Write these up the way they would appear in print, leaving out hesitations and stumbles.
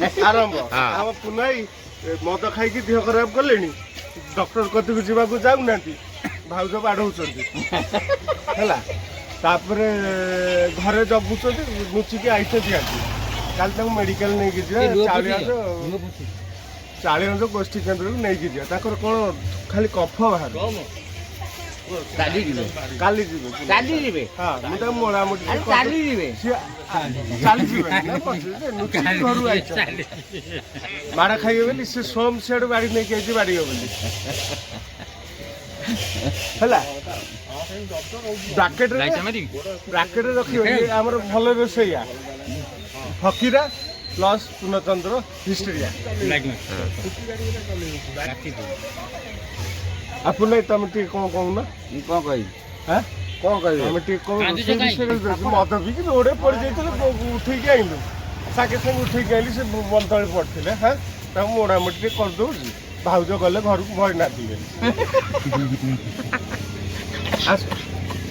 आरंभ हम पुनाई मद खाई देह खराब कले डॉक्टर कति को जावाक जाऊना भाउज बाढ़ौंट तापर घरे जगुच्च लुचिकी आइस दिखाती काल मेडिकल नहीं चालीगंज गोष्ठी केन्द्र को नहीं जा कौन खाली कफ बाहर माड़ खाइए बोली सी सोम सियाड़ू बाड़ी नहीं आई बाड़ी बोली ब्राकेट ब्राकेट रखिए आमर भल रोसैया फकीरा प्लस पूर्णचंद्र हिस्ट्रिया आपन नहीं तुम टे कौन कहूना कौन कह कौन कह मत भी रोडे पड़ जाते उठेक आइलु सागे सागे उठेक आइली से बल तले पड़ते हाँ मोड़ामोटी करदे भाउज गले घर को भय ना दिवे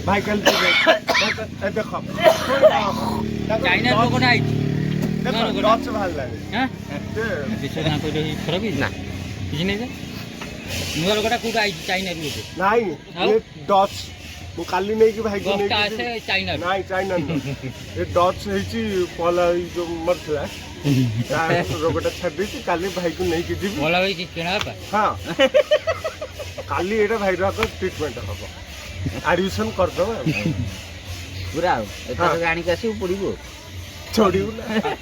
भाई कल देख काली नहीं कि भाई को नहीं चाइना नहीं चाइना ये डच है पला जो मरला रोगटा छाड़ी काली भाई को नहीं कि जीव पला भाई किना हां काली एटा भाई रा ट्रीटमेंट हबो एडमिशन कर दो पूरा एटा गाणी कासी पड़िबो छोड़िबो ना